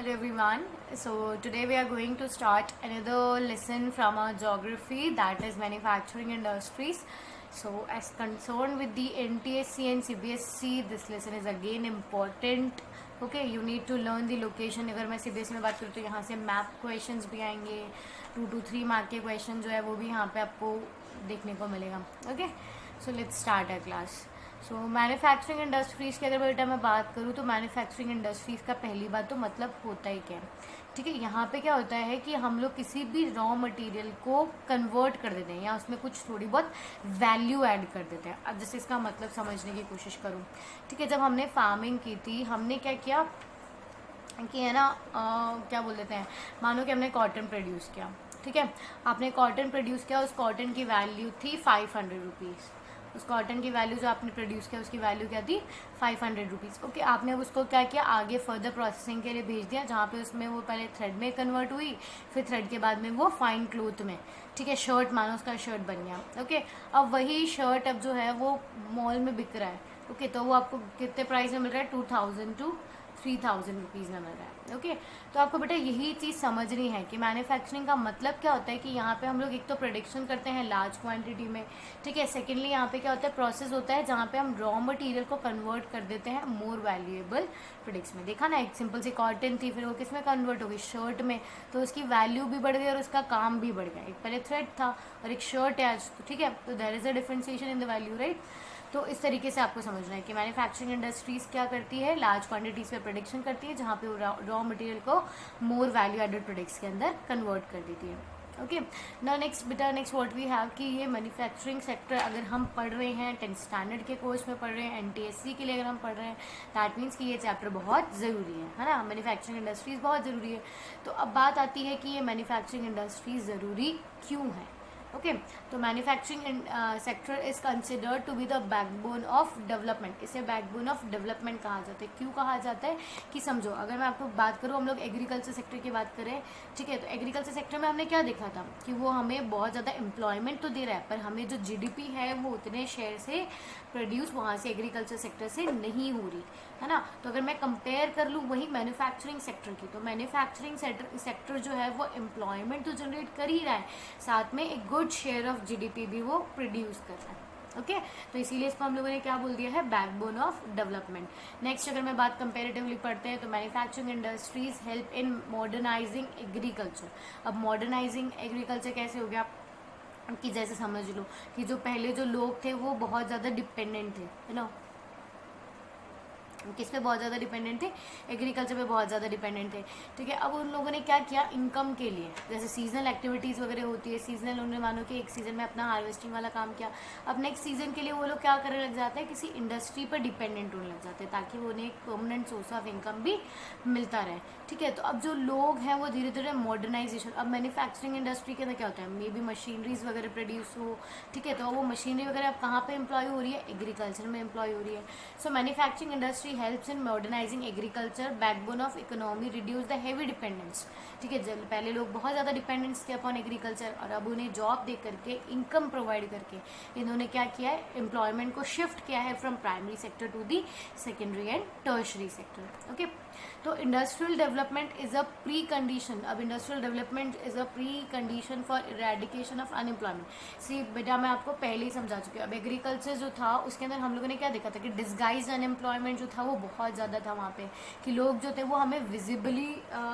Hello everyone. So today we are going to start another lesson from our geography, that is manufacturing industries. So as concerned with the NTSC and CBSC, this lesson is again important. Okay, you need to learn the location. अगर मैं CBSC में बात करूँ तो यहाँ से map questions भी आएंगे, 2 to 3 मार्क के क्वेश्चन जो है वो भी यहाँ पे आपको देखने को मिलेगा. Okay, so let's start our class. So manufacturing industries की अगर बेटा मैं बात करूँ तो मैन्युफैक्चरिंग इंडस्ट्रीज़ का पहली बात तो मतलब होता ही क्या है. ठीक है, यहाँ पे क्या होता है कि हम लोग किसी भी रॉ मटेरियल को कन्वर्ट कर देते हैं या उसमें कुछ थोड़ी बहुत वैल्यू ऐड कर देते हैं. अब जैसे इसका मतलब समझने की कोशिश करूँ. ठीक है, जब हमने फार्मिंग की थी हमने क्या किया कि है ना क्या बोल देते हैं, मानो कि हमने कॉटन प्रोड्यूस किया. ठीक है, आपने कॉटन प्रोड्यूस किया, उस कॉटन की वैल्यू थी 500 रुपीज़. उस कॉटन की वैल्यू जो आपने प्रोड्यूस किया उसकी वैल्यू क्या थी 500 रुपीज़. ओके, आपने उसको क्या किया, आगे फर्दर प्रोसेसिंग के लिए भेज दिया, जहाँ पे उसमें वो पहले थ्रेड में कन्वर्ट हुई, फिर थ्रेड के बाद में वो फाइन क्लोथ में. ठीक है, शर्ट मानो उसका शर्ट बन गया. ओके, अब वही शर्ट अब जो है वो मॉल में बिक रहा है. ओके, तो वो आपको कितने प्राइस में मिल रहा है, 2000 to 3000 रुपीज़ में मिल रहा है. ओके, तो आपको बेटा यही चीज़ समझनी है कि मैन्युफैक्चरिंग का मतलब क्या होता है कि यहाँ पे हम लोग एक तो प्रोडक्शन करते हैं लार्ज क्वांटिटी में. ठीक है, सेकेंडली यहाँ पे क्या होता है, प्रोसेस होता है जहाँ पे हम रॉ मटेरियल को कन्वर्ट कर देते हैं मोर वैल्यूएबल प्रोडक्ट्स में. देखा ना, एक सिंपल सी कॉटन थी, फिर वो किस में कन्वर्ट हो गई, शर्ट में, तो उसकी वैल्यू भी बढ़ गई और उसका काम भी बढ़ गया. एक पहले थ्रेड था और एक शर्ट है आज. तो ठीक है, तो there is a differentiation in the value, right. तो इस तरीके से आपको समझना है कि मैन्युफैक्चरिंग इंडस्ट्रीज़ क्या करती है, लार्ज क्वांटिटीज़ पे प्रोडक्शन करती है जहाँ पे रॉ मटेरियल को मोर वैल्यू एडेड प्रोडक्ट्स के अंदर कन्वर्ट कर देती है. ओके, ना नेक्स्ट बेटा, नेक्स्ट व्हाट वी हैव कि ये मैन्युफैक्चरिंग सेक्टर अगर हम पढ़ रहे हैं 10th स्टैंडर्ड के कोर्स में पढ़ रहे हैं, NTSC के लिए अगर हम पढ़ रहे हैं, दैट मीन्स कि ये चैप्टर बहुत ज़रूरी है ना. मैन्युफैक्चरिंग इंडस्ट्रीज़ बहुत ज़रूरी है. तो अब बात आती है कि ये मैन्युफैक्चरिंग इंडस्ट्रीज ज़रूरी क्यों है. ओके, तो manufacturing sector is considered to be the backbone of development. इसे बैकबोन ऑफ डेवलपमेंट कहा जाता है. क्यों कहा जाता है कि समझो, अगर मैं आपको बात करूँ, हम लोग एग्रीकल्चर सेक्टर की बात करें. ठीक है, तो एग्रीकल्चर सेक्टर में हमने क्या देखा था कि वो हमें बहुत ज़्यादा एम्प्लॉयमेंट तो दे रहा है, पर हमें जो GDP है वो उतने शेयर से प्रोड्यूस वहाँ से एग्रीकल्चर सेक्टर से नहीं हो रही है ना. तो अगर मैं कंपेयर कर लूँ वही मैन्युफैक्चरिंग सेक्टर की, तो मैन्युफैक्चरिंग सेक्टर जो है वो एम्प्लॉयमेंट तो जनरेट कर ही रहा है, साथ में एक गुड शेयर ऑफ GDP भी वो प्रोड्यूस कर रहा है. ओके, तो इसीलिए इसको हम लोगों ने क्या बोल दिया है, बैकबोन ऑफ डेवलपमेंट. नेक्स्ट अगर मैं बात कंपेरेटिवली पढ़ते हैं तो manufacturing industries help in modernising agriculture. अब मॉडर्नाइजिंग एग्रीकल्चर कैसे हो गया कि जैसे समझ लो कि जो पहले जो लोग थे वो बहुत ज़्यादा डिपेंडेंट थे, है ना. किस पे बहुत ज़्यादा डिपेंडेंट थे, एग्रीकल्चर पे बहुत ज़्यादा डिपेंडेंट थे. ठीक है, अब उन लोगों ने क्या किया, इनकम के लिए जैसे सीजनल एक्टिविटीज़ वगैरह होती है, सीजनल उन्होंने मानो कि एक सीज़न में अपना हार्वेस्टिंग वाला काम किया, अब नेक्स्ट सीज़न के लिए वो लोग क्या करने लग जाते हैं, किसी इंडस्ट्री पर डिपेंडेंट होने लग जाते हैं ताकि वो उन्हें एक परमानेंट सोर्स ऑफ इनकम भी मिलता रहे. ठीक है, तो अब जो लोग हैं वो धीरे धीरे मॉडर्नाइजेशन, अब मैन्युफैक्चरिंग इंडस्ट्री के अंदर क्या होता है, मे बी मशीनरीज वगैरह प्रोड्यूस हो. ठीक है, तो वो मशीनरी वगैरह अब कहाँ पे एम्प्लॉय हो रही है, एग्रीकल्चर में एम्प्लॉय हो रही है. सो manufacturing industry helps in modernising agriculture, backbone of economy, reduce the heavy dependence. ठीक है, पहले लोग बहुत ज़्यादा डिपेंडेंस थे अपॉन एग्रीकल्चर और अब उन्हें जॉब दे करके, इनकम प्रोवाइड करके इन्होंने क्या किया है, एम्प्लॉयमेंट को शिफ्ट किया है from primary sector to the secondary and tertiary sector. Okay, तो industrial development is a pre condition. अब industrial development is a pre condition for eradication of unemployment. See बेटा मैं आपको पहले ही समझा चुकी हूँ. अब एग्रीकल्चर जो था उसके अंदर हम लोगों ने क्या देखा था कि डिस्गाइज अनएम्प्लॉयमेंट जो था वो बहुत ज़्यादा था वहाँ पे, कि लोग जो थे वो हमें विजिबली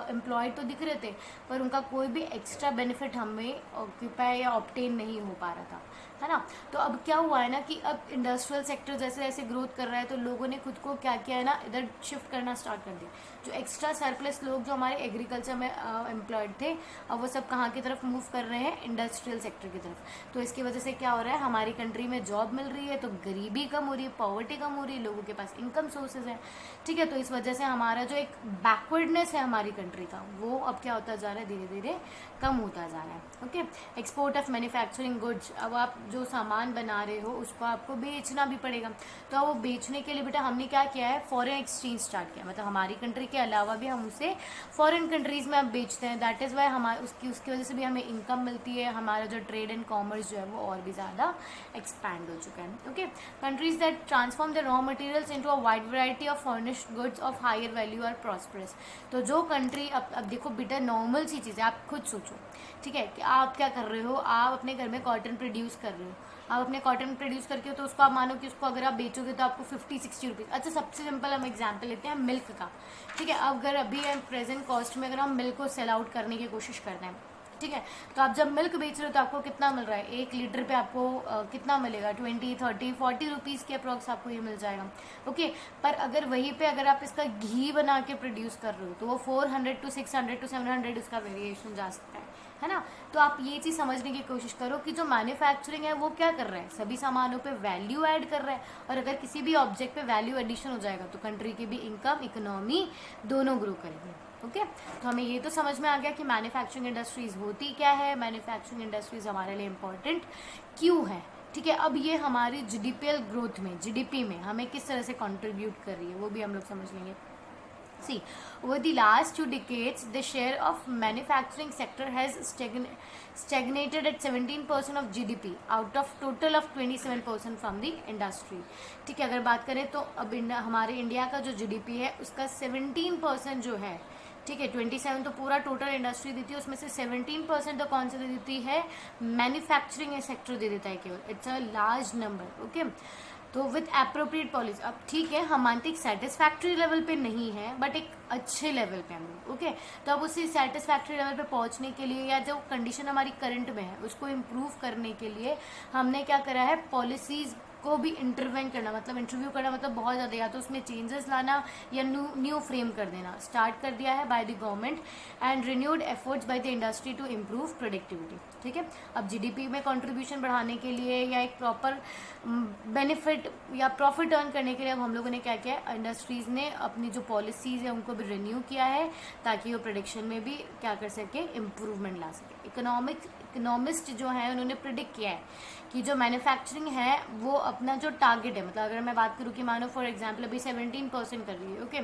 एम्प्लॉयड तो दिख रहे थे पर उनका कोई भी एक्स्ट्रा बेनिफिट हमें ऑक्यूपाई या ऑब्टेन नहीं हो पा रहा था, है ना. तो अब क्या हुआ है ना कि अब इंडस्ट्रियल सेक्टर जैसे जैसे ग्रोथ कर रहा है तो लोगों ने खुद को क्या किया है ना, इधर शिफ्ट करना स्टार्ट कर दिया. जो एक्स्ट्रा सरप्लस लोग जो हमारे एग्रीकल्चर में एम्प्लॉयड थे, अब वो सब कहाँ की तरफ मूव कर रहे हैं, इंडस्ट्रियल सेक्टर की तरफ. तो इसकी वजह से क्या हो रहा है, हमारी कंट्री में जॉब मिल रही है तो गरीबी कम हो रही है, पॉवर्टी कम हो रही है, लोगों के पास इनकम सोर्सेज हैं. ठीक है, तो इस वजह से हमारा जो एक बैकवर्डनेस है हमारी कंट्री का वो अब क्या होता जा रहा है, धीरे धीरे कम होता जा रहा है. Okay, export of manufacturing goods. अब आप जो सामान बना रहे हो उसको आपको बेचना भी पड़ेगा। तो वो बेचने के लिए बेटा हमने क्या किया है, फॉरेन एक्सचेंज स्टार्ट किया, मतलब हमारी कंट्री के अलावा भी हम उसे फॉरेन कंट्रीज़ में अब बेचते हैं। दैट इज़ वाई हमारे उसकी वजह से भी हमें इनकम मिलती है, हमारा जो ट्रेड एंड कॉमर्स जो है वो और भी ज़्यादा एक्सपैंड हो चुका है। Okay, countries that transform the raw materials into a wide variety of furnished goods of higher value are prosperous. तो जो कंट्री अब देखो बेटा, नॉर्मल सी चीज़ है, आप खुद सोचो, ठीक है, कि आप क्या कर रहे हो, आप अपने घर में कॉटन प्रोड्यूस कर रहे हो, आप अपने कॉटन प्रोड्यूस करके हो, तो उसको आप मानो कि उसको अगर आप बेचोगे तो आपको 50-60 रुपीज़। अच्छा, सबसे सिंपल हम एग्जांपल लेते हैं मिल्क का, ठीक है। अब अगर अभी प्रेजेंट कॉस्ट में अगर हम मिल्क को सेल आउट करने की कोशिश करते हैं, ठीक है, तो आप जब मिल्क बेच रहे हो तो आपको कितना मिल रहा है, 1 लीटर पे आपको कितना मिलेगा, 20-30-40 रुपीज़ के अप्रॉक्स आपको ये मिल जाएगा। ओके, पर अगर वहीं पे अगर आप इसका घी बना के प्रोड्यूस कर रहे हो तो वो 400 to 600 to 700 उसका वेरिएशन जा सकता है ना। तो आप ये चीज़ समझने की कोशिश करो कि जो मैन्युफैक्चरिंग है वो क्या कर रहा है, सभी सामानों पे वैल्यू ऐड कर रहा है, और अगर किसी भी ऑब्जेक्ट पे वैल्यू एडिशन हो जाएगा तो कंट्री की भी इनकम, इकोनॉमी दोनों ग्रो करेगी। ओके, तो हमें ये तो समझ में आ गया कि मैन्युफैक्चरिंग इंडस्ट्रीज होती क्या है, मैन्युफैक्चरिंग इंडस्ट्रीज हमारे लिए इम्पोर्टेंट क्यों है, ठीक है। अब ये हमारी जीडीपीएल ग्रोथ में, जीडीपी में हमें किस तरह से कंट्रीब्यूट कर रही है वो भी हम लोग समझ लेंगे। See, over the last 2 decades, the share of manufacturing sector has stagnated at 17% of GDP out of total of 27% from the industry. ठीक है, अगर बात करें तो अब हमारे इंडिया का जो GDP है उसका 17% जो है, ठीक है, 27 तो पूरा टोटल इंडस्ट्री देती है, उसमें से 17% तो कौन सा दे देती है, मैन्युफैक्चरिंग सेक्टर दे देता है केवल। It's a large number. Okay, तो विथ अप्रोप्रिएट पॉलिसी, अब ठीक है हम मानते एक सेटिस्फैक्ट्री लेवल पे नहीं है बट एक अच्छे लेवल पे हम लोग। ओके, तो अब उसी सेटिस्फैक्ट्री लेवल पे पहुंचने के लिए या जो कंडीशन हमारी करंट में है उसको इम्प्रूव करने के लिए हमने क्या करा है, पॉलिसीज को भी इंटरवेंट करना, मतलब इंटरव्यू करना, मतलब बहुत ज़्यादा, या तो उसमें चेंजेस लाना या न्यू फ्रेम कर देना स्टार्ट कर दिया है by the government and renewed efforts by the industry to improve productivity. ठीक है, अब जीडीपी में कंट्रीब्यूशन बढ़ाने के लिए या एक प्रॉपर बेनिफिट या प्रॉफिट अर्न करने के लिए अब हम लोगों ने क्या किया है, इंडस्ट्रीज़ ने अपनी जो पॉलिसीज़ है उनको भी रिन्यू किया है ताकि वो प्रोडक्शन में भी क्या कर सके, इम्प्रूवमेंट ला सके। इकोनॉमिस्ट जो है उन्होंने प्रिडिक्ट किया है कि जो मैन्युफैक्चरिंग है वो अपना जो टारगेट है, मतलब अगर मैं बात करूँ कि मानो फॉर एग्जांपल अभी 17% कर रही है, ओके,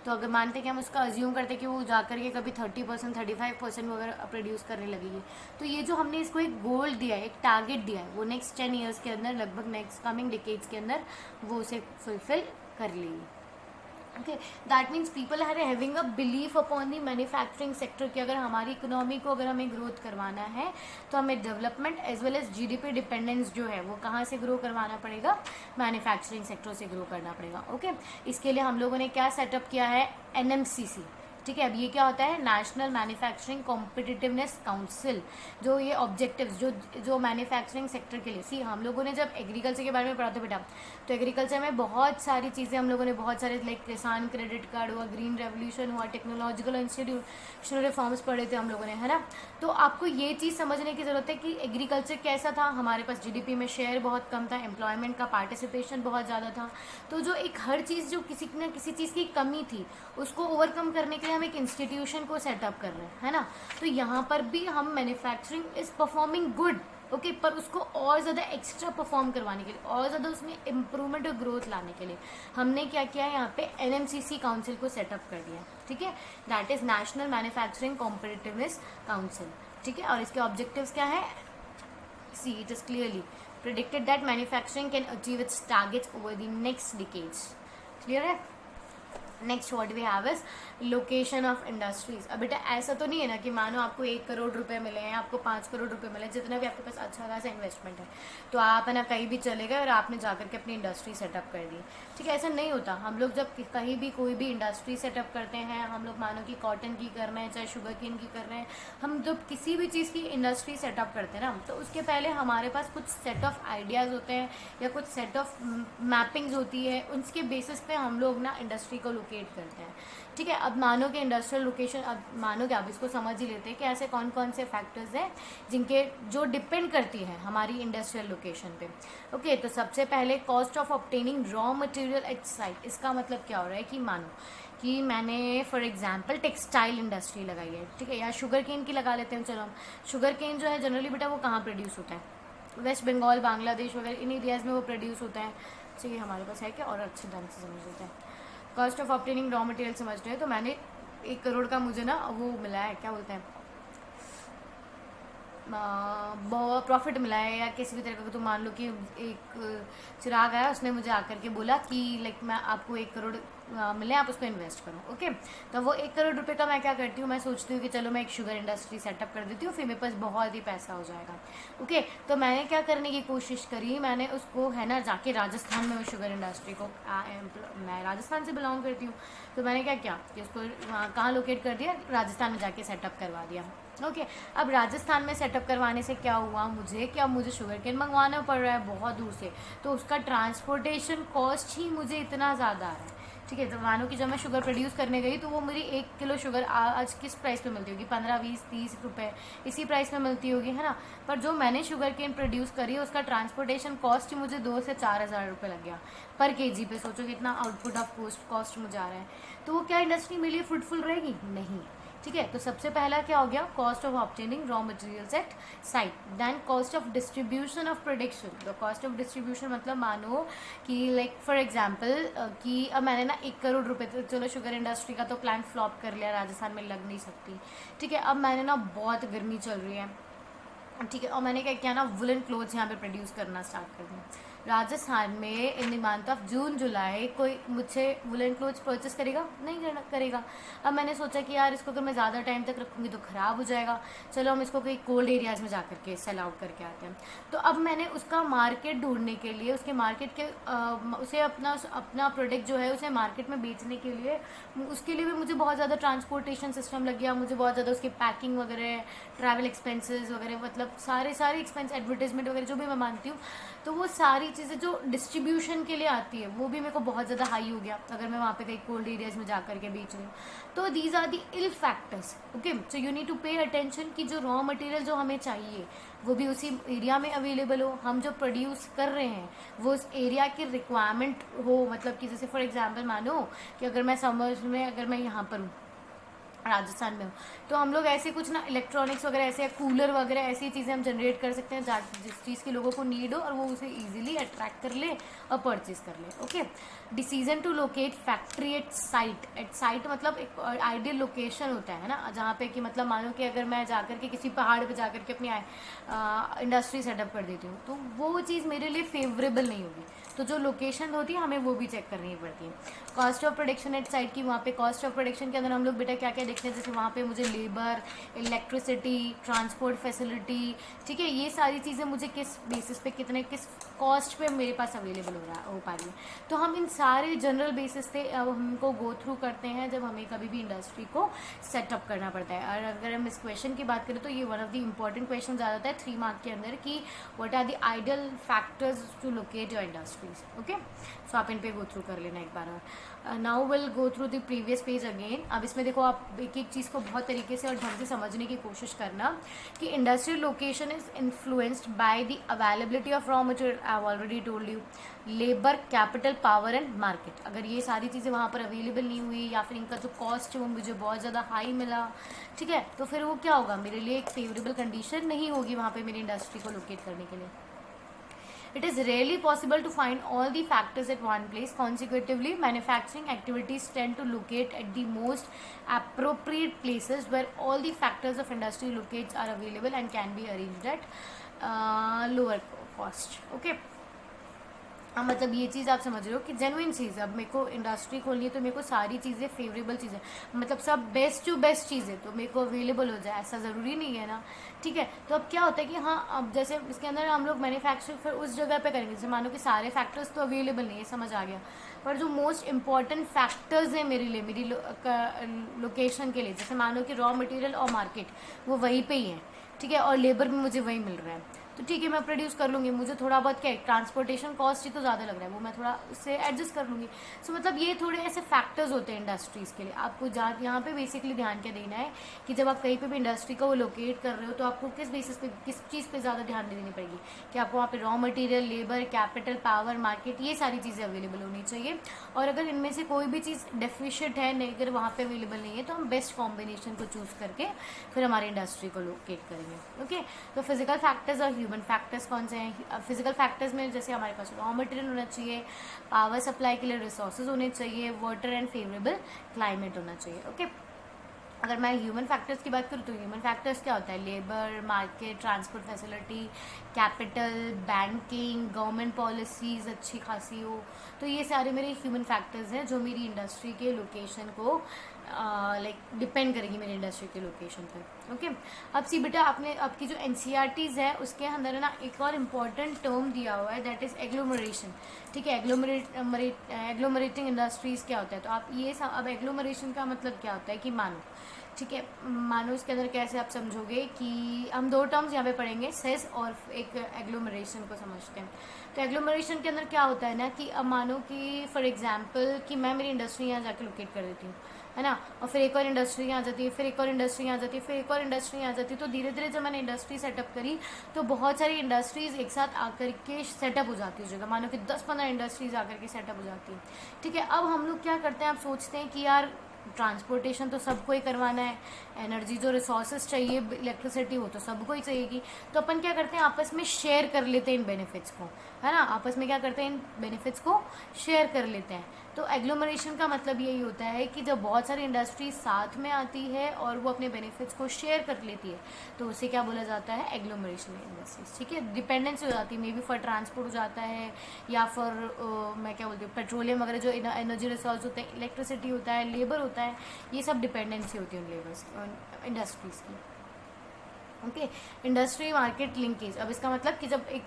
तो अगर मानते कि हम उसका अज्यूम करते कि वो जाकर के कभी 30%, 35% वगैरह प्रोड्यूस करने लगेगी, तो ये जो हमने इसको एक गोल दिया है, एक टारगेट दिया है, वो नेक्स्ट 10 ईयर्स के अंदर, लगभग नेक्स्ट कमिंग डिकेड्स के अंदर वो उसे फुलफिल कर लेगी। Okay, that means people are having a belief upon the manufacturing sector कि अगर हमारी इकोनॉमी को अगर हमें ग्रोथ करवाना है तो हमें development as well as GDP dependence जो है वो कहाँ से ग्रो करवाना पड़ेगा, मैन्युफैक्चरिंग सेक्टर से ग्रो करना पड़ेगा। ओके, इसके लिए हम लोगों ने क्या सेटअप किया है, एनएमसीसी। ठीक है, अब ये क्या होता है, नेशनल मैन्युफैक्चरिंग कॉम्पिटिटिवनेस काउंसिल। जो ये ऑब्जेक्टिव्स जो मैन्युफैक्चरिंग सेक्टर के लिए, सी हम लोगों ने जब एग्रीकल्चर के बारे में पढ़ा था बेटा, तो एग्रीकल्चर में बहुत सारी चीज़ें हम लोगों ने, बहुत सारे लाइक किसान क्रेडिट कार्ड हुआ, ग्रीन रेवोल्यूशन हुआ, टेक्नोलॉजिकल इंस्टीट्यूशनल रिफॉर्म्स पढ़े थे हम लोगों ने, है ना। तो आपको ये चीज़ समझने की ज़रूरत है कि एग्रीकल्चर कैसा था, हमारे पास जीडीपी में शेयर बहुत कम था, एम्प्लॉयमेंट का पार्टिसिपेशन बहुत ज़्यादा था, तो जो एक हर चीज़ जो किसी न किसी चीज़ की कमी थी उसको ओवरकम करने के लिए हम एक इंस्टीट्यूशन को सेटअप कर रहे हैं, है ना। तो यहाँ पर भी हम manufacturing is performing good, okay, पर उसको और ज़्यादा एक्स्ट्रा परफॉर्म करवाने के लिए, और ज़्यादा उसमें इम्प्रूवमेंट और ग्रोथ लाने के लिए हमने क्या किया है, यहाँ पे एनएमसीसी काउंसिल को सेटअप कर दिया। ठीक है, that is national manufacturing competitiveness council. ठीक है, और इसके ऑब्जेक्टिव्स क्या है, see it is clearly predicted that manufacturing can achieve its targets over the next decades. Clear है। Next what we have is location of industries. अब बेटा ऐसा तो नहीं है ना कि मानो आपको 1 करोड़ रुपए मिले हैं, आपको 5 करोड़ रुपए मिले, जितना भी आपके पास अच्छा खासा इन्वेस्टमेंट है तो आप है ना कहीं भी चले गए और आपने जाकर के अपनी इंडस्ट्री सेटअप कर दी। ठीक है, ऐसा नहीं होता। हम लोग जब कहीं भी कोई भी इंडस्ट्री सेटअप करते हैं, हम लोग मानो कि कॉटन की कर रहे हैं चाहे शुगर केन की कर रहे हैं, हम जब किसी भी चीज़ की इंडस्ट्री सेटअप करते हैं ना, तो उसके पहले हमारे पास कुछ सेट ऑफ आइडियाज़ होते हैं या कुछ सेट ऑफ मैपिंग्स होती है, उसके बेसिस पे हम लोग ना इंडस्ट्री को लोकेट करते हैं। ठीक है, अब मानो कि इंडस्ट्रियल लोकेशन, अब मानो कि आप इसको समझ ही लेते हैं कि ऐसे कौन कौन से फैक्टर्स हैं जिनके जो डिपेंड करती है हमारी इंडस्ट्रियल लोकेशन पे। ओके, तो सबसे पहले cost of obtaining raw material at site. इसका मतलब क्या हो रहा है कि मानो कि मैंने फॉर एग्जांपल टेक्सटाइल इंडस्ट्री लगाई है, ठीक है, या शुगर केन की लगा लेते हैं, चलो हम शुगर केन जो है जनरली बेटा वो कहाँ प्रोड्यूस होता है, वेस्ट बंगाल, बांग्लादेश वगैरह इन एरियाज़ में वो प्रोड्यूस होता है। तो ये हमारे पास है क्या, और अच्छे ढंग से समझ लेते हैं। Cost of obtaining raw material समझ रहे हैं, तो मैंने 1 करोड़ का मुझे ना वो मिला है, क्या बोलते हैं, प्रॉफिट मिला है या किसी भी तरह का। तो मान लो कि एक चिराग आया, उसने मुझे आकर के बोला कि लाइक मैं आपको 1 करोड़ मिले, आप उसको इन्वेस्ट करो। ओके, तो वो 1 करोड़ रुपए का मैं क्या करती हूँ, मैं सोचती हूँ कि चलो मैं एक शुगर इंडस्ट्री सेटअप कर देती हूँ, फिर मेरे पास बहुत ही पैसा हो जाएगा। ओके, तो मैंने क्या करने की कोशिश करी, मैंने उसको है ना जाके राजस्थान में उस शुगर इंडस्ट्री को, मैं राजस्थान से बिलोंग करती हूँ, तो मैंने क्या किया कि उसको वहाँ कहाँ लोकेट कर दिया, राजस्थान में जाके सेटअप करवा दिया। ओके, अब राजस्थान में सेटअप करवाने से क्या हुआ मुझे, क्या मुझे शुगर केन मंगवाना पड़ रहा है बहुत दूर से, तो उसका ट्रांसपोर्टेशन कॉस्ट ही मुझे इतना ज़्यादा आ रहा है। ठीक है, तो मानो कि जब मैं शुगर प्रोड्यूस करने गई तो वो मेरी 1 किलो शुगर आज किस प्राइस पे मिलती होगी, 15, 20, 30 रुपए इसी प्राइस में मिलती होगी, है ना। पर जो मैंने शुगर केन प्रोड्यूस करी है उसका ट्रांसपोर्टेशन कॉस्ट ही मुझे 2 से 4 हज़ार रुपये लग गया पर केजी पे। सोचो कितना आउटपुट ऑफ कॉस्ट मुझे आ रहा है। तो वो क्या इंडस्ट्री मेरे लिए फ्रूटफुल रहेगी, नहीं। ठीक है, तो सबसे पहला क्या हो गया, cost of obtaining raw materials at site. Then cost of distribution of production. तो कॉस्ट ऑफ डिस्ट्रीब्यूशन मतलब मानो कि लाइक फॉर एग्जांपल कि अब मैंने ना 1 करोड़ रुपए, तो चलो शुगर इंडस्ट्री का तो प्लांट फ्लॉप कर लिया, राजस्थान में लग नहीं सकती। ठीक है, अब मैंने ना बहुत गर्मी चल रही है, ठीक है, और मैंने क्या किया ना, वुलन क्लोथ्स यहाँ पे प्रोड्यूस करना स्टार्ट कर दिया राजस्थान में। In the month of June July कोई मुझसे वुलन क्लोथ्स परचेस करेगा नहीं, करेगा। अब मैंने सोचा कि यार इसको अगर मैं ज़्यादा टाइम तक रखूँगी तो ख़राब हो जाएगा, चलो हम इसको कहीं कोल्ड एरियाज़ में जा करके सेल आउट करके आते हैं। तो अब मैंने उसका मार्केट ढूंढने के लिए, उसके मार्केट के उसे अपना प्रोडक्ट जो है उसे मार्केट में बेचने के लिए, उसके लिए भी मुझे बहुत ज़्यादा ट्रांसपोर्टेशन सिस्टम लग गया, मुझे बहुत ज़्यादा उसकी पैकिंग वगैरह, ट्रैवल एक्सपेंसेस वगैरह, मतलब सारे एक्सपेंस, एडवर्टाइजमेंट वगैरह जो भी मैं मानती हूँ, तो वो सारी चीज़ें जो डिस्ट्रीब्यूशन के लिए आती है वो भी मेरे को बहुत ज़्यादा हाई हो गया अगर मैं वहाँ पे कहीं कोल्ड एरियाज में जा करके बेच रही हूँ। तो these are the ill factors. Okay, so you need to pay attention कि जो रॉ मटेरियल जो हमें चाहिए वो भी उसी एरिया में अवेलेबल हो, हम जो प्रोड्यूस कर रहे हैं वो उस एरिया की रिक्वायरमेंट हो। मतलब कि जैसे फॉर एग्जाम्पल मानो कि अगर मैं समर में, अगर मैं यहाँ पर हूँ राजस्थान में हो, तो हम लोग ऐसे कुछ ना इलेक्ट्रॉनिक्स वगैरह ऐसे कूलर वगैरह ऐसी चीज़ें हम जनरेट कर सकते हैं जिस चीज़ की लोगों को नीड हो और वो उसे इजीली अट्रैक्ट कर ले और परचेज कर ले। Okay, decision to locate factory at site मतलब एक आइडियल लोकेशन होता है ना, जहाँ पे कि मतलब मानो कि अगर मैं जाकर के किसी पहाड़ पे जाकर के अपनी इंडस्ट्री सेटअप कर देती हूँ तो वो चीज़ मेरे लिए फेवरेबल नहीं होगी। तो जो लोकेशन होती है हमें वो भी चेक करनी पड़ती है। Cost of production at site की, वहाँ पे कॉस्ट ऑफ प्रोडक्शन के अंदर हम लोग बेटा क्या क्या देखते हैं, जैसे वहाँ पे मुझे लेबर, इलेक्ट्रिसिटी, ट्रांसपोर्ट फैसिलिटी, ठीक है, ये सारी चीज़ें मुझे किस बेसिस पे, किस कॉस्ट पे मेरे पास अवेलेबल हो पा रही है। तो हम इन सारे जनरल बेसिस पे हमको गो थ्रू करते हैं जब हमें कभी भी इंडस्ट्री को सेटअप करना पड़ता है। और अगर हम इस क्वेश्चन की बात करें तो ये one of the important question आ जाता है 3 मार्क के अंदर कि what are the ideal factors to locate your industries. Okay, so आप इन पे गो थ्रू कर लेना एक बार। Now will go through the previous page again. अब इसमें देखो आप एक एक चीज़ को बहुत तरीके से और ढंग से समझने की कोशिश करना कि industrial location is influenced by the availability of raw material, I have already told you, labour, capital, power and market. अगर ये सारी चीज़ें वहाँ पर अवेलेबल नहीं हुई या फिर इनका जो कॉस्ट है वो मुझे बहुत ज़्यादा हाई मिला, ठीक है, तो फिर वो क्या होगा, मेरे लिए एक फेवरेबल कंडीशन नहीं होगी वहाँ पर मेरी इंडस्ट्री को लोकेट करने के लिए। It is rarely possible to find all the factors at one place. Consequently, manufacturing activities tend to locate at the most appropriate places where all the factors of industry locates are available and can be arranged at lower cost. Okay. मतलब ये चीज़ आप समझ रहे हो कि genuine चीज़, अब मेरे को इंडस्ट्री खोलनी है तो मेरे को सारी चीज़ें फेवरेबल चीज़ें, मतलब सब बेस्ट टू बेस्ट चीज़ें तो मेरे को अवेलेबल हो जाए, ऐसा ज़रूरी नहीं है ना। ठीक है, तो अब क्या होता है कि हाँ, अब जैसे इसके अंदर हम लोग मैन्युफैक्चरिंग फिर उस जगह पे करेंगे, जैसे मानो कि सारे फैक्टर्स तो अवेलेबल नहीं है, समझ आ गया, पर जो मोस्ट इंपॉर्टेंट फैक्टर्स हैं मेरे लिए, मेरी लोकेशन के लिए, जैसे मानो कि रॉ मटेरियल और मार्केट वो वहीं पे ही है, ठीक है, और लेबर भी मुझे वही मिल रहा है, तो ठीक है मैं प्रोड्यूस कर लूँगी। मुझे थोड़ा बहुत क्या है, ट्रांसपोर्टेशन कॉस्ट ही तो ज़्यादा लग रहा है, वो मैं थोड़ा उससे एडजस्ट कर लूँगी। सो मतलब ये थोड़े ऐसे फैक्टर्स होते हैं इंडस्ट्रीज़ के लिए। आपको यहाँ पे बेसिकली ध्यान क्या देना है कि जब आप कहीं पे भी इंडस्ट्री को लोकेट कर रहे हो तो आपको किस बेसिस पे, किस चीज़ पे ज़्यादा ध्यान देनी पड़ेगी कि आपको वहाँ पे raw material, labour, capital, power, market, ये सारी चीज़ें अवेलेबल होनी चाहिए। और अगर इनमें से कोई भी चीज़ डेफिशिएंट है, नहीं, अगर वहाँ पे अवेलेबल नहीं है तो हम बेस्ट कॉम्बिनेशन को चूज़ करके फिर हमारी इंडस्ट्री को लोकेट करेंगे। ओके, तो फिजिकल फैक्टर्स और ह्यूमन फैक्टर्स कौन से हैं। फिजिकल फैक्टर्स में जैसे हमारे पास रॉ मटेरियल होना चाहिए, पावर सप्लाई के लिए रिसोर्सेज होने चाहिए, वाटर एंड फेवरेबल क्लाइमेट होना चाहिए। ओके, अगर मैं ह्यूमन फैक्टर्स की बात करूँ तो ह्यूमन फैक्टर्स क्या होता है, labour, market, transport facility, capital, banking, government policies अच्छी खासी हो, तो ये सारे मेरे ह्यूमन फैक्टर्स हैं जो मेरी इंडस्ट्री के लोकेशन को लाइक डिपेंड करेगी मेरी इंडस्ट्री के लोकेशन पर। ओके, अब सी बेटा आपने आपकी जो एनसीईआरटीज़ है उसके अंदर है ना एक और इम्पॉर्टेंट टर्म दिया हुआ है, दैट इज़ एग्लोमरेशन। ठीक है, एग्लोमरेटिंग इंडस्ट्रीज़ क्या होता है, तो आप ये अब एग्लोमरेशन का मतलब क्या होता है कि मानो, ठीक है, मानो इसके अंदर कैसे आप समझोगे कि हम दो टर्म्स यहाँ पे पढ़ेंगे, सेस और एक एग्लोमरेशन को समझते हैं। तो एग्लोमरेशन के अंदर क्या होता है ना कि अब मानो कि फॉर एग्जांपल कि मैं मेरी इंडस्ट्री यहाँ जाके लोकेट कर देती हूँ, है ना, और फिर एक और इंडस्ट्री आ जाती है, फिर एक और इंडस्ट्री आ जाती है, फिर एक और इंडस्ट्री आ जाती है, तो धीरे धीरे जब मैंने इंडस्ट्री सेटअप करी तो बहुत सारी इंडस्ट्रीज़ एक साथ आकर के सेटअप हो जाती है जगह, मानो कि 10-15 इंडस्ट्रीज़ आकर के सेटअप हो जाती है। ठीक है, अब हम लोग क्या करते हैं, आप सोचते हैं कि यार ट्रांसपोर्टेशन तो सबको ही करवाना है, एनर्जी जो रिसोर्सेज चाहिए, इलेक्ट्रिसिटी वो तो सबको ही चाहिएगी, तो अपन क्या करते हैं आपस में शेयर कर लेते हैं इन बेनिफिट्स को, है ना, आपस में क्या करते हैं इन बेनिफिट्स को शेयर कर लेते हैं। तो एग्लोमरेशन का मतलब यही होता है कि जब बहुत सारी इंडस्ट्री साथ में आती है और वो अपने बेनिफिट्स को शेयर कर लेती है तो उसे क्या बोला जाता है, एग्लोमरेशन इंडस्ट्रीज। ठीक है, डिपेंडेंस हो जाती है, मे बी फॉर ट्रांसपोर्ट हो जाता है या फिर मैं क्या बोलती हूँ पेट्रोलियम वगैरह जो एनर्जी रिसोर्स होते हैं, इलेक्ट्रिसिटी होता है, लेबर होता है, ये सब डिपेंडेंसी होती है उन लेबर्स इंडस्ट्रीज़ की। ओके, इंडस्ट्री मार्केट लिंकेज, अब इसका मतलब कि जब एक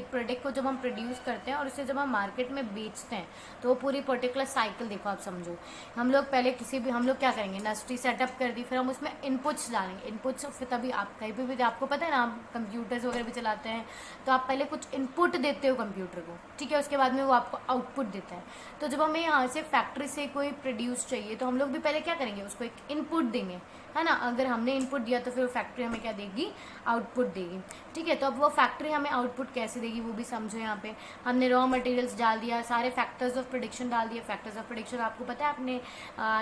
प्रोडक्ट को जब हम प्रोड्यूस करते हैं और उसे जब हम मार्केट में बेचते हैं तो वो पूरी पर्टिकुलर साइकिल देखो आप समझो। हम लोग पहले हम लोग क्या करेंगे, इंडस्ट्री सेटअप कर दी, फिर हम उसमें इनपुट्स डालेंगे, इनपुट्स फिर तभी आप कहीं पर भी आपको पता है ना, आप कंप्यूटर्स वगैरह भी चलाते हैं तो आप पहले कुछ इनपुट देते हो कंप्यूटर को, ठीक है, उसके बाद में वो आपको आउटपुट देता है। तो जब हमें यहाँ से फैक्ट्री से कोई प्रोड्यूस चाहिए तो हम लोग भी पहले क्या करेंगे, उसको एक इनपुट देंगे, है ना, अगर हमने इनपुट दिया तो फिर फैक्ट्री हमें क्या देगी, आउटपुट देगी। ठीक है, तो अब वो फैक्ट्री हमें आउटपुट कैसे देगी वो भी समझो। यहाँ पे हमने रॉ मटेरियल्स डाल दिया, सारे फैक्टर्स ऑफ प्रोडक्शन डाल दिए। फैक्टर्स ऑफ प्रोडक्शन आपको पता है, आपने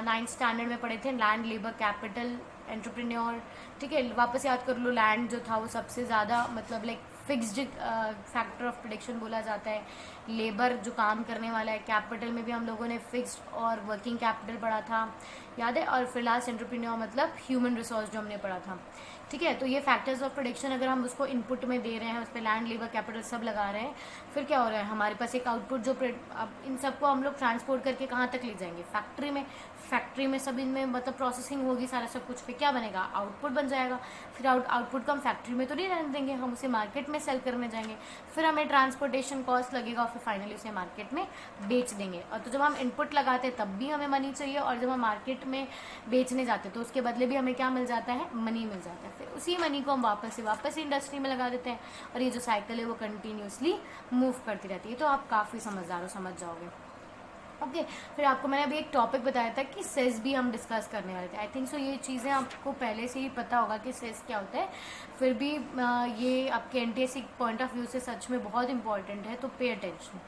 9th स्टैंडर्ड में पढ़े थे, लैंड, लेबर, कैपिटल, एंटरप्रेन्योर। ठीक है, वापस याद कर लो, लैंड जो था वो सबसे ज़्यादा मतलब like fixed factor of production बोला जाता है, लेबर जो काम करने वाला है, कैपिटल में भी हम लोगों ने फिक्स्ड और वर्किंग कैपिटल पढ़ा था, याद है, और फिर लास्ट एंटरप्रेन्योर मतलब ह्यूमन रिसोर्स जो हमने पढ़ा था। ठीक है, तो ये फैक्टर्स ऑफ प्रोडक्शन अगर हम उसको इनपुट में दे रहे हैं, उस पर लैंड, लेबर, कैपिटल सब लगा रहे हैं, फिर क्या हो रहा है, हमारे पास एक आउटपुट जो अब इन सबको हम लोग ट्रांसपोर्ट करके कहाँ तक ले जाएंगे, फैक्ट्री में सब इनमें मतलब प्रोसेसिंग होगी, सारा सब कुछ, फिर क्या बनेगा, आउटपुट बन जाएगा। फिर आउटपुट को हम फैक्ट्री में तो नहीं रहने देंगे, हम उसे मार्केट में सेल करने जाएंगे, फिर हमें ट्रांसपोर्टेशन कॉस्ट लगेगा और फिर फाइनली उसे मार्केट में बेच देंगे। और तो जब हम इनपुट लगाते हैं तब भी हमें मनी चाहिए, और जब हम मार्केट में बेचने जाते हैं तो उसके बदले भी हमें क्या मिल जाता है, मनी मिल जाता है। फिर उसी मनी को हम वापस इंडस्ट्री में लगा देते हैं और ये जो साइकिल है वो कंटिन्यूसली मूव करती रहती है। तो आप काफ़ी समझदार हो, समझ जाओगे। ओके, फिर आपको मैंने अभी एक टॉपिक बताया था कि सेस भी हम डिस्कस करने वाले थे। आई थिंक सो ये चीज़ें आपको पहले से ही पता होगा कि सेस क्या होता है, फिर भी ये आपके एनटीएससी पॉइंट ऑफ व्यू से सच में बहुत इंपॉर्टेंट है, तो पे अटेंशन।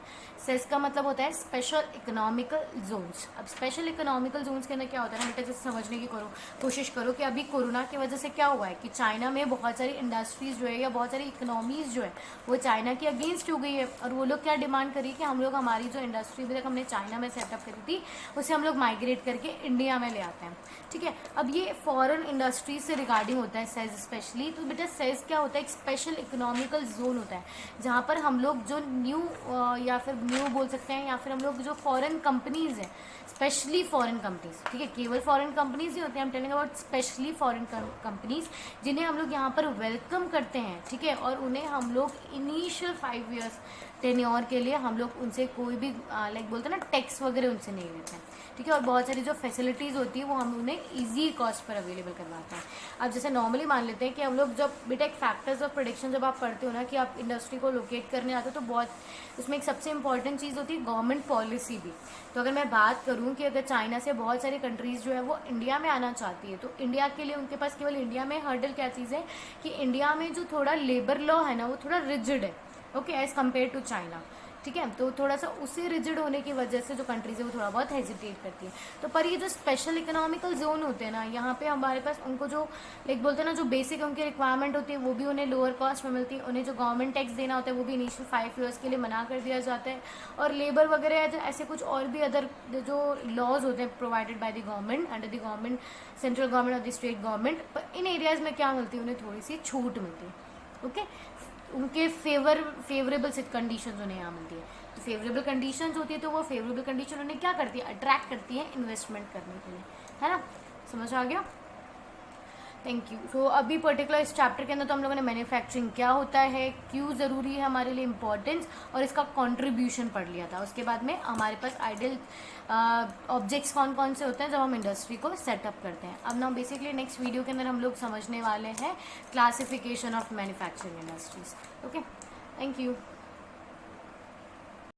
सेस का मतलब होता है स्पेशल इकोनॉमिकल जोन्स। अब स्पेशल इकोनॉमिकल जोन्स के अंदर क्या होता है ना बेटा, जैसे समझने की कोशिश करो कि अभी कोरोना की वजह से क्या हुआ है कि चाइना में बहुत सारी इंडस्ट्रीज जो है या बहुत सारी इकोनॉमीज जो है वो चाइना के अगेंस्ट हो गई है, और वो लोग क्या डिमांड करी कि हम लोग हमारी जो इंडस्ट्री अभी तक हमने चाइना में सेटअप करी थी उसे हम लोग माइग्रेट करके इंडिया में ले आते हैं। ठीक है, अब ये फॉरेन इंडस्ट्रीज से रिगार्डिंग होता है सेस स्पेशली। तो बेटा सेस क्या होता है, एक स्पेशल इकोनॉमिकल जोन होता है जहाँ पर हम लोग जो न्यू या फिर न्यू बोल सकते हैं, या फिर हम लोग जो फॉरेन कंपनीज हैं, स्पेशली फॉरेन कंपनीज, ठीक है, केवल फॉरेन कंपनीज ही होते हैं, हम telling about specially foreign companies, जिन्हें हम लोग यहाँ पर वेलकम करते हैं। ठीक है, और उन्हें हम लोग इनिशियल 5 years टेन्योर के लिए हम लोग उनसे कोई भी लाइक बोलते हैं ना टैक्स वगैरह उनसे नहीं लेते हैं। ठीक है, और बहुत सारी जो फैसिलिटीज़ होती है वो हम उन्हें ईजी कॉस्ट पर अवेलेबल करवाते हैं। अब जैसे नॉर्मली मान लेते हैं कि हम लोग जब बेटा एक फैक्टर्स ऑफ प्रोडक्शन जब आप पढ़ते हो ना कि आप इंडस्ट्री को लोकेट करने आते हो तो बहुत उसमें एक सबसे इंपॉर्टेंट चीज़ होती है गवर्नमेंट पॉलिसी भी। तो अगर मैं बात करूँ कि अगर चाइना से बहुत सारी कंट्रीज़ जो है वो इंडिया में आना चाहती है तो इंडिया के लिए उनके पास केवल इंडिया में हर्डल क्या चीज़ है कि इंडिया में जो थोड़ा लेबर लॉ है ना वो थोड़ा रिजिड है, okay, as compare to China. ठीक है। तो थोड़ा सा उसे रिजिड होने की वजह से जो कंट्रीज है वो थोड़ा बहुत हेजिटेट करती है। तो पर ये जो स्पेशल इकोनॉमिकल जोन होते हैं ना, यहाँ पे हमारे पास उनको जो लाइक बोलते हैं ना, जो बेसिक उनकी रिक्वायरमेंट होती है वो भी उन्हें लोअर कॉस्ट में मिलती है। उन्हें जो गवर्नमेंट टैक्स देना होता है वो भी इनिशियल 5 ईयर्स के लिए मना कर दिया जाता है। और लेबर वगैरह ऐसे कुछ और भी अदर जो लॉज होते हैं provided by the government under the government, central government और द स्टेट गवर्नमेंट, पर इन एरियाज़ में क्या मिलती है, उन्हें थोड़ी सी छूट मिलती है। ओके, उनके फेवरेबल कंडीशन उन्हें यहाँ मिलती है। तो फेवरेबल कंडीशन होती है, तो वो फेवरेबल कंडीशन उन्हें क्या करती है, अट्रैक्ट करती है इन्वेस्टमेंट करने के लिए, है ना। समझ आ गया? Thank you. सो अभी पर्टिकुलर इस चैप्टर के अंदर तो हम लोगों ने मैन्युफैक्चरिंग क्या होता है, क्यों ज़रूरी है हमारे लिए, इंपॉर्टेंस और इसका कंट्रीब्यूशन पढ़ लिया था। उसके बाद में हमारे पास आइडियल ऑब्जेक्ट्स कौन कौन से होते हैं जब हम इंडस्ट्री को सेटअप करते हैं। अब ना बेसिकली नेक्स्ट वीडियो के अंदर हम लोग समझने वाले हैं classification of manufacturing industries. Okay, thank you.